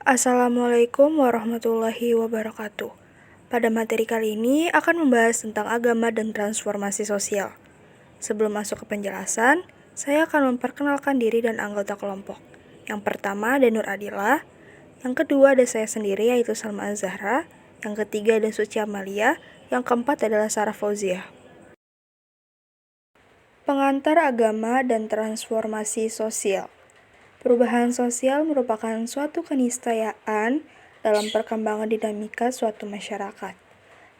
Assalamualaikum warahmatullahi wabarakatuh. Pada materi kali ini akan membahas tentang agama dan transformasi sosial. Sebelum masuk ke penjelasan, saya akan memperkenalkan diri dan anggota kelompok. Yang pertama ada Nur Adila, yang kedua ada saya sendiri yaitu Salma Azhara, yang ketiga ada Suci Amalia, yang keempat adalah Sarah Fauziah. Pengantar agama dan transformasi sosial. Perubahan sosial merupakan suatu keniscayaan dalam perkembangan dinamika suatu masyarakat.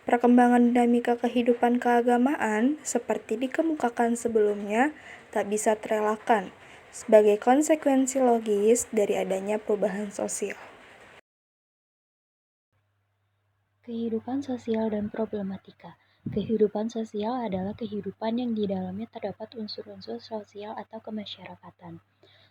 Perkembangan dinamika kehidupan keagamaan seperti dikemukakan sebelumnya tak bisa terelakkan sebagai konsekuensi logis dari adanya perubahan sosial. Kehidupan sosial dan problematika. Kehidupan sosial adalah kehidupan yang di dalamnya terdapat unsur-unsur sosial atau kemasyarakatan.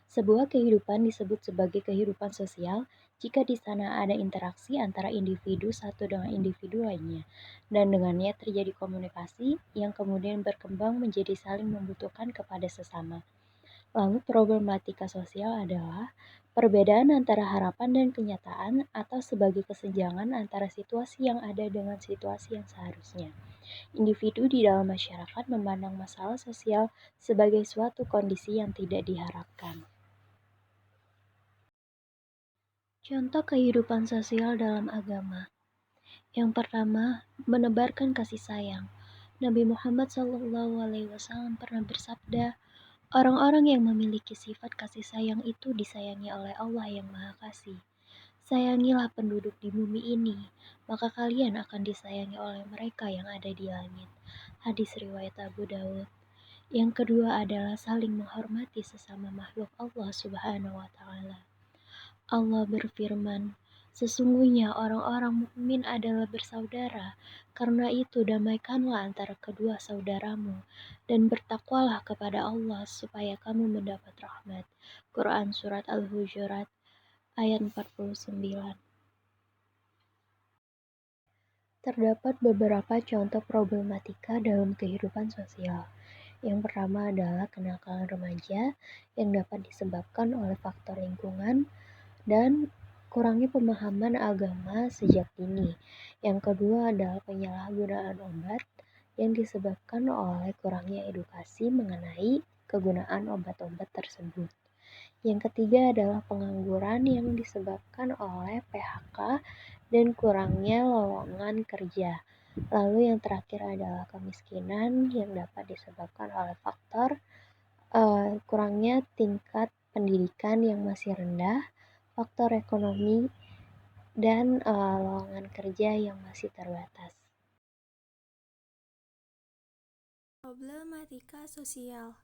Sebuah kehidupan disebut sebagai kehidupan sosial jika di sana ada interaksi antara individu satu dengan individu lainnya, dan dengannya terjadi komunikasi yang kemudian berkembang menjadi saling membutuhkan kepada sesama. Lalu problematika sosial adalah perbedaan antara harapan dan kenyataan atau sebagai kesenjangan antara situasi yang ada dengan situasi yang seharusnya. Individu di dalam masyarakat memandang masalah sosial sebagai suatu kondisi yang tidak diharapkan. Contoh kehidupan sosial dalam agama. Yang pertama, menebarkan kasih sayang. Nabi Muhammad SAW pernah bersabda, orang-orang yang memiliki sifat kasih sayang itu disayangi oleh Allah yang Maha Kasih. Sayangilah penduduk di bumi ini, maka kalian akan disayangi oleh mereka yang ada di langit. Hadis riwayat Abu Dawud. Yang kedua adalah saling menghormati sesama makhluk Allah Subhanahu wa Ta'ala. Allah berfirman, sesungguhnya orang-orang mukmin adalah bersaudara, karena itu damaikanlah antara kedua saudaramu, dan bertakwalah kepada Allah supaya kamu mendapat rahmat. Quran Surat Al-Hujurat ayat 49. Terdapat beberapa contoh problematika dalam kehidupan sosial. Yang pertama adalah kenakalan remaja yang dapat disebabkan oleh faktor lingkungan dan kurangnya pemahaman agama sejak dini. Yang kedua adalah penyalahgunaan obat yang disebabkan oleh kurangnya edukasi mengenai kegunaan obat-obat tersebut. Yang ketiga adalah pengangguran yang disebabkan oleh PHK dan kurangnya lowongan kerja. Lalu yang terakhir adalah kemiskinan yang dapat disebabkan oleh faktor kurangnya tingkat pendidikan yang masih rendah, faktor ekonomi, dan lowongan kerja yang masih terbatas. Problematika sosial.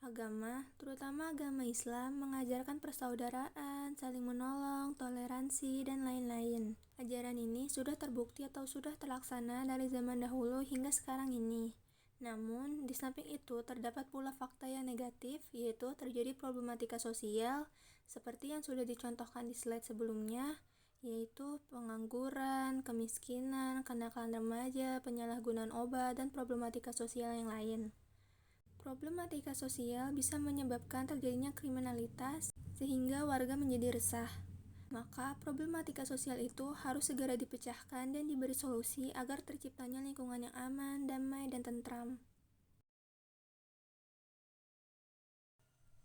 Agama, terutama agama Islam, mengajarkan persaudaraan, saling menolong, toleransi, dan lain-lain. Ajaran ini sudah terbukti atau sudah terlaksana dari zaman dahulu hingga sekarang ini. Namun, di samping itu terdapat pula fakta yang negatif, yaitu terjadi problematika sosial, seperti yang sudah dicontohkan di slide sebelumnya, yaitu pengangguran, kemiskinan, kenakalan remaja, penyalahgunaan obat, dan problematika sosial yang lain. Problematika sosial bisa menyebabkan terjadinya kriminalitas sehingga warga menjadi resah. Maka problematika sosial itu harus segera dipecahkan dan diberi solusi agar terciptanya lingkungan yang aman, damai, dan tentram.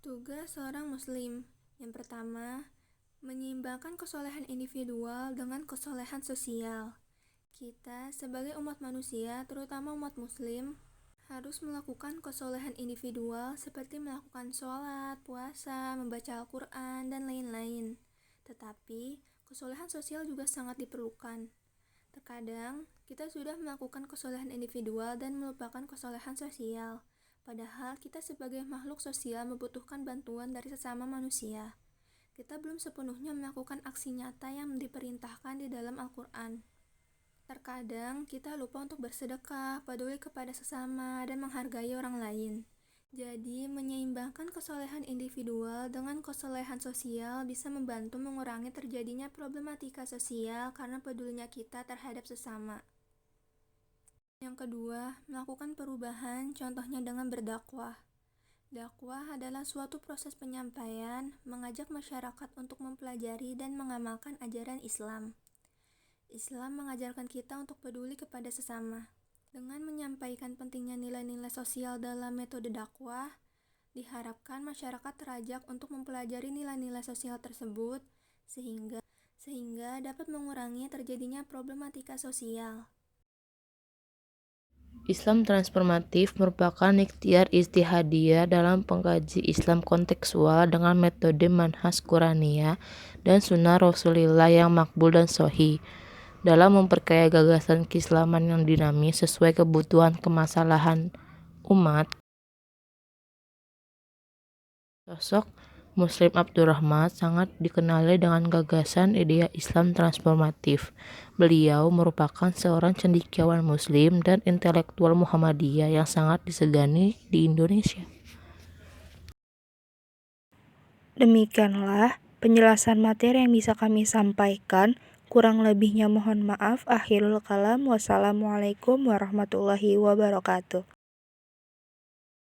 Tugas seorang muslim. Yang pertama, menyeimbangkan kesolehan individual dengan kesolehan sosial. Kita sebagai umat manusia, terutama umat muslim, harus melakukan kesolehan individual seperti melakukan sholat, puasa, membaca Al-Quran, dan lain-lain. Tetapi, kesolehan sosial juga sangat diperlukan. Terkadang, kita sudah melakukan kesolehan individual dan melupakan kesolehan sosial. Padahal, kita sebagai makhluk sosial membutuhkan bantuan dari sesama manusia. Kita belum sepenuhnya melakukan aksi nyata yang diperintahkan di dalam Al-Quran. Terkadang kita lupa untuk bersedekah, peduli kepada sesama, dan menghargai orang lain. Jadi, menyeimbangkan kesolehan individual dengan kesolehan sosial bisa membantu mengurangi terjadinya problematika sosial karena pedulinya kita terhadap sesama. Yang kedua, melakukan perubahan, contohnya dengan berdakwah. Dakwah adalah suatu proses penyampaian, mengajak masyarakat untuk mempelajari dan mengamalkan ajaran Islam. Islam mengajarkan kita untuk peduli kepada sesama. Dengan menyampaikan pentingnya nilai-nilai sosial dalam metode dakwah, diharapkan masyarakat terajak untuk mempelajari nilai-nilai sosial tersebut sehingga dapat mengurangi terjadinya problematika sosial. Islam transformatif merupakan ikhtiar ijtihadiyah dalam pengkaji Islam kontekstual dengan metode manhaj Quraniyah dan sunnah Rasulullah yang makbul dan sahih, dalam memperkaya gagasan keislaman yang dinamis sesuai kebutuhan kemasalahan umat. Sosok Muslim Abdurrahman sangat dikenali dengan gagasan ide Islam transformatif. Beliau merupakan seorang cendekiawan Muslim dan intelektual Muhammadiyah yang sangat disegani di Indonesia. Demikianlah penjelasan materi yang bisa kami sampaikan. Kurang lebihnya mohon maaf. Akhirul kalam. Wassalamualaikum warahmatullahi wabarakatuh.